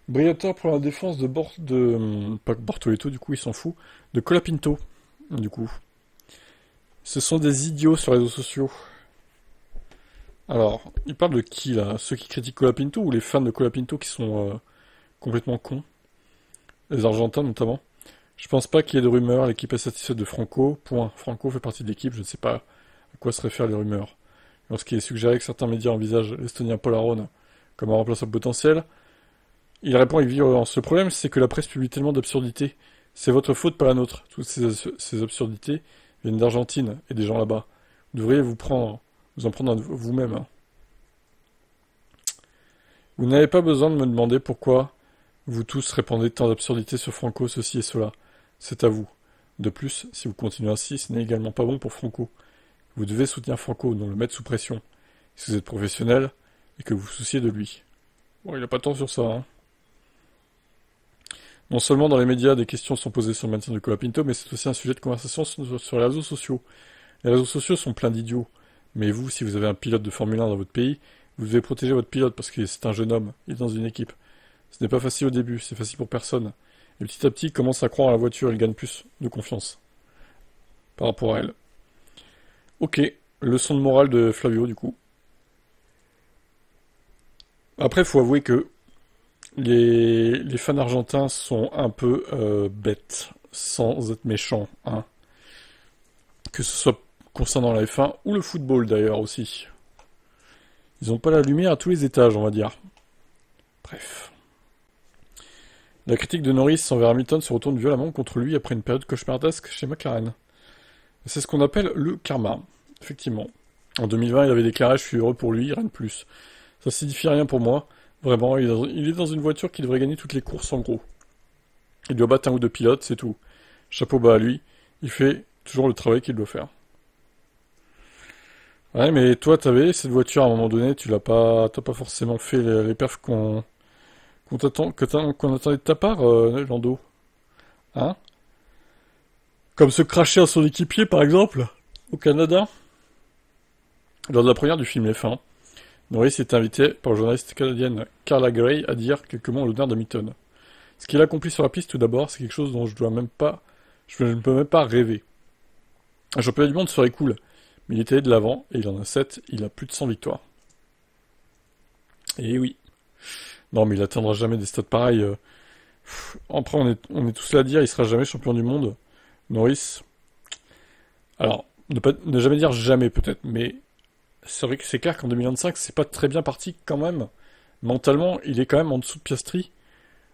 Briatore pour la défense pas Bortoleto, du coup, il s'en fout. De Colapinto, du coup. Ce sont des idiots sur les réseaux sociaux. Alors, il parle de qui, là? Ceux qui critiquent Colapinto ou les fans de Colapinto qui sont complètement cons? Les Argentins, notamment. Je pense pas qu'il y ait de rumeurs. L'équipe est satisfaite de Franco. Point. Franco fait partie de l'équipe. Je ne sais pas à quoi se réfèrent les rumeurs. Lorsqu'il est suggéré que certains médias envisagent l'Estonien Polarone comme un remplaçant potentiel, il répond avec violence. Le problème, c'est que la presse publie tellement d'absurdités. C'est votre faute, pas la nôtre. Toutes ces absurdités viennent d'Argentine et des gens là-bas. Vous devriez vous en prendre à vous-même, hein. Vous n'avez pas besoin de me demander pourquoi vous tous répandez tant d'absurdités sur Franco, ceci et cela. C'est à vous. De plus, si vous continuez ainsi, ce n'est également pas bon pour Franco. Vous devez soutenir Franco, non le mettre sous pression. Si vous êtes professionnel et que vous vous souciez de lui. Bon, il a pas tant sur ça, hein. Non seulement dans les médias, des questions sont posées sur le maintien de Colapinto, mais c'est aussi un sujet de conversation sur les réseaux sociaux. Les réseaux sociaux sont pleins d'idiots. Mais vous, si vous avez un pilote de Formule 1 dans votre pays, vous devez protéger votre pilote parce que c'est un jeune homme, il est dans une équipe. Ce n'est pas facile au début, c'est facile pour personne. Et petit à petit, il commence à croire à la voiture, il gagne plus de confiance par rapport à elle. Ok, leçon de morale de Flavio du coup. Après, il faut avouer que les fans argentins sont un peu bêtes, sans être méchants, hein. Que ce soit concernant la F1 ou le football d'ailleurs aussi. Ils n'ont pas la lumière à tous les étages, on va dire. Bref. La critique de Norris envers Hamilton se retourne violemment contre lui après une période cauchemardesque chez McLaren. C'est ce qu'on appelle le karma, effectivement. En 2020, il avait déclaré « Je suis heureux pour lui, rien de plus. Ça signifie rien pour moi. Vraiment, il est dans une voiture qui devrait gagner toutes les courses en gros. Il doit battre un ou deux pilotes, c'est tout. Chapeau bas à lui. Il fait toujours le travail qu'il doit faire. » Ouais, mais toi, t'avais cette voiture à un moment donné, t'as pas forcément fait les perfs qu'on attendait de ta part, Lando. Hein? Comme se cracher à son équipier, par exemple, au Canada. Lors de la première du film F1, Norris est invité par la journaliste canadienne Carla Gray à dire quelques mots en l'honneur d'Hamilton. Ce qu'il accomplit sur la piste, tout d'abord, c'est quelque chose dont je ne peux même pas rêver. Un championnat du monde serait cool, mais il est allé de l'avant, et il en a 7, il a plus de 100 victoires. Et oui. Non, mais il atteindra jamais des stats pareils. Après, on est tous là à dire, il sera jamais champion du monde. Norris. Alors, ne jamais dire jamais peut-être, mais c'est vrai que c'est clair qu'en 2025, c'est pas très bien parti quand même. Mentalement, il est quand même en dessous de Piastri.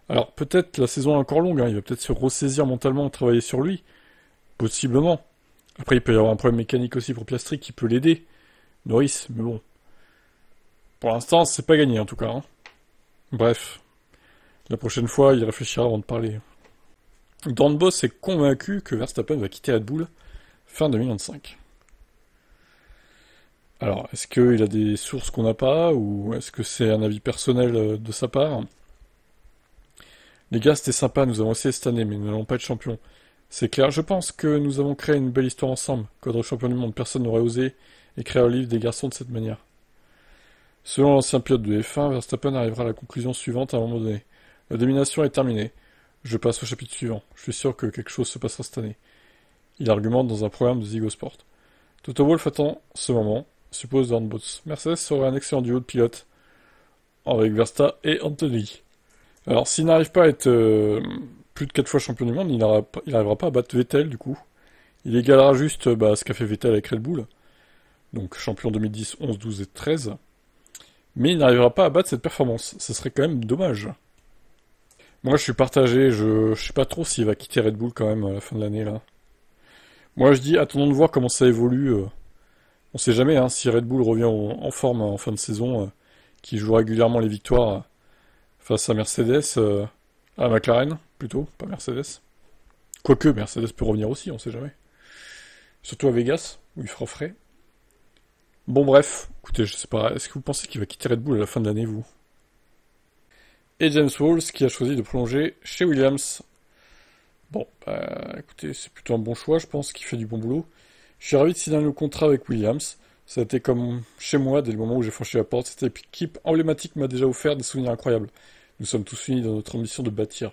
Alors peut-être la saison est encore longue, hein, il va peut-être se ressaisir mentalement et travailler sur lui. Possiblement. Après, il peut y avoir un problème mécanique aussi pour Piastri qui peut l'aider. Norris, mais bon. Pour l'instant, c'est pas gagné en tout cas, hein. Bref. La prochaine fois, il réfléchira avant de parler. Dan Boss est convaincu que Verstappen va quitter Red Bull fin 2025. Alors, est-ce qu'il a des sources qu'on n'a pas, ou est-ce que c'est un avis personnel de sa part? Les gars, c'était sympa, nous avons essayé cette année, mais nous n'allons pas être champions. C'est clair, je pense que nous avons créé une belle histoire ensemble. Quadre champion du monde, personne n'aurait osé écrire le livre des garçons de cette manière. Selon l'ancien pilote de F1, Verstappen arrivera à la conclusion suivante à un moment donné. La domination est terminée. Je passe au chapitre suivant. Je suis sûr que quelque chose se passera cette année. Il argumente dans un programme de Ziggo Sport. Toto Wolff attend ce moment, suppose Dornbos. Mercedes serait un excellent duo de pilotes avec Verstappen et Anthony. Alors, s'il n'arrive pas à être plus de 4 fois champion du monde, il n'arrivera pas à battre Vettel, du coup. Il égalera juste ce qu'a fait Vettel avec Red Bull. Donc, champion 2010, 11, 12 et 13. Mais il n'arrivera pas à battre cette performance. Ce serait quand même dommage. Moi, je suis partagé. Je sais pas trop s'il va quitter Red Bull quand même à la fin de l'année, là. Moi, je dis, attendons de voir comment ça évolue. On sait jamais, hein, si Red Bull revient en forme en fin de saison, qui joue régulièrement les victoires face à Mercedes, à McLaren, plutôt, pas Mercedes. Quoique, Mercedes peut revenir aussi, on sait jamais. Surtout à Vegas, où il fera frais. Bon, bref, écoutez, je sais pas, est-ce que vous pensez qu'il va quitter Red Bull à la fin de l'année, vous? Et James Walls, qui a choisi de prolonger chez Williams. Bon, écoutez, c'est plutôt un bon choix, je pense qu'il fait du bon boulot. Je suis ravi de signer le contrat avec Williams. Ça a été comme chez moi dès le moment où j'ai franchi la porte. Cette équipe emblématique m'a déjà offert des souvenirs incroyables. Nous sommes tous unis dans notre ambition de bâtir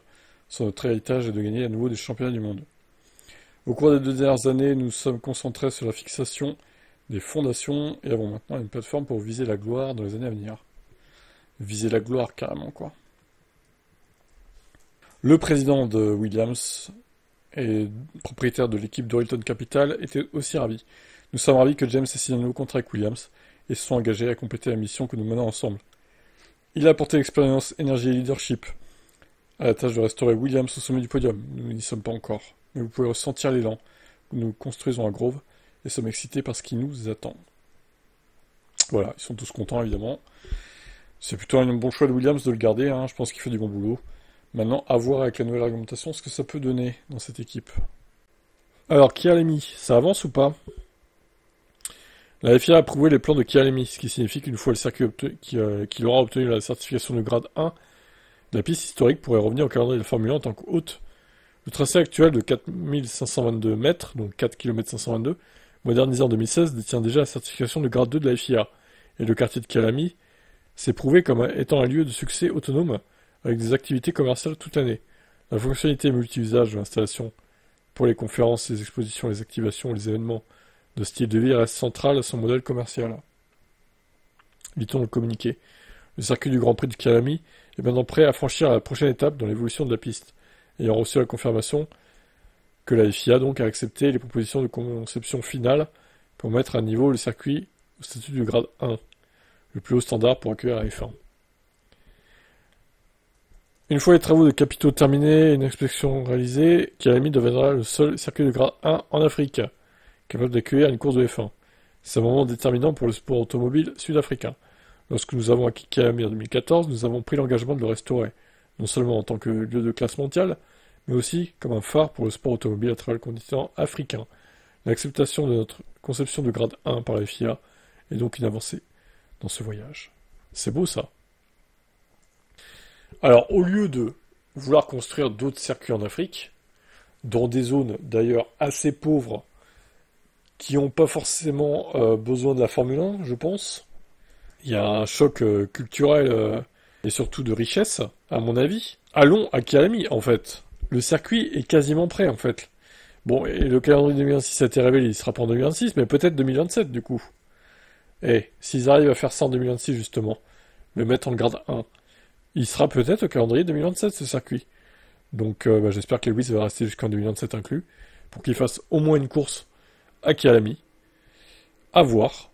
sur notre héritage et de gagner à nouveau des championnats du monde. Au cours des 2 dernières années, nous sommes concentrés sur la fixation des fondations et avons maintenant une plateforme pour viser la gloire dans les années à venir. Viser la gloire, carrément, quoi. Le président de Williams et propriétaire de l'équipe Dorilton Capital était aussi ravi. Nous sommes ravis que James ait signé un nouveau contrat avec Williams et se soit engagé à compléter la mission que nous menons ensemble. Il a apporté l'expérience, énergie et leadership à la tâche de restaurer Williams au sommet du podium. Nous n'y sommes pas encore, mais vous pouvez ressentir l'élan que nous construisons à Grove et sommes excités par ce qui nous attend. Voilà, ils sont tous contents évidemment. C'est plutôt un bon choix de Williams de le garder, hein. Je pense qu'il fait du bon boulot. Maintenant, à voir avec la nouvelle réglementation ce que ça peut donner dans cette équipe. Alors, Kyalami, ça avance ou pas? La FIA a approuvé les plans de Kyalami, ce qui signifie qu'une fois le circuit qu'il aura obtenu la certification de grade 1, la piste historique pourrait revenir au calendrier de la Formule 1 en tant qu'haute. Le tracé actuel de 4522 mètres, donc 4 km 522, modernisé en 2016, détient déjà la certification de grade 2 de la FIA. Et le quartier de Kyalami s'est prouvé comme étant un lieu de succès autonome avec des activités commerciales toute l'année. La fonctionnalité multi-usage de l'installation pour les conférences, les expositions, les activations et les événements de style de vie reste centrale à son modèle commercial. Lit-on le communiqué. Le circuit du Grand Prix de Kyalami est maintenant prêt à franchir la prochaine étape dans l'évolution de la piste, ayant reçu la confirmation que la FIA donc a accepté les propositions de conception finale pour mettre à niveau le circuit au statut de grade 1, le plus haut standard pour accueillir la F1. Une fois les travaux de capitaux terminés et une inspection réalisée, Kyalami deviendra le seul circuit de grade 1 en Afrique, capable d'accueillir une course de F1. C'est un moment déterminant pour le sport automobile sud-africain. Lorsque nous avons acquis Kyalami en 2014, nous avons pris l'engagement de le restaurer, non seulement en tant que lieu de classe mondiale, mais aussi comme un phare pour le sport automobile à travers le continent africain. L'acceptation de notre conception de grade 1 par la FIA est donc une avancée dans ce voyage. C'est beau ça. Alors, au lieu de vouloir construire d'autres circuits en Afrique, dans des zones d'ailleurs assez pauvres, qui n'ont pas forcément besoin de la Formule 1, je pense, il y a un choc culturel et surtout de richesse, à mon avis. Allons à Kyalami, en fait. Le circuit est quasiment prêt, en fait. Bon, et le calendrier 2026 a été révélé, il sera pas en 2026, mais peut-être 2027, du coup. Et s'ils arrivent à faire ça en 2026, justement, le mettre en grade 1, il sera peut-être au calendrier 2027, ce circuit. Donc j'espère que Lewis va rester jusqu'en 2027 inclus, pour qu'il fasse au moins une course à Kyalami. À voir.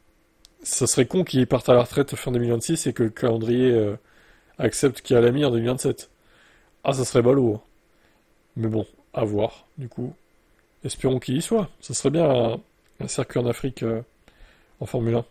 Ça serait con qu'il parte à la retraite fin 2026 et que le calendrier accepte Kyalami en 2027. Ah, ça serait ballot. Hein. Mais bon, à voir, du coup. Espérons qu'il y soit. Ça serait bien un circuit en Afrique en Formule 1.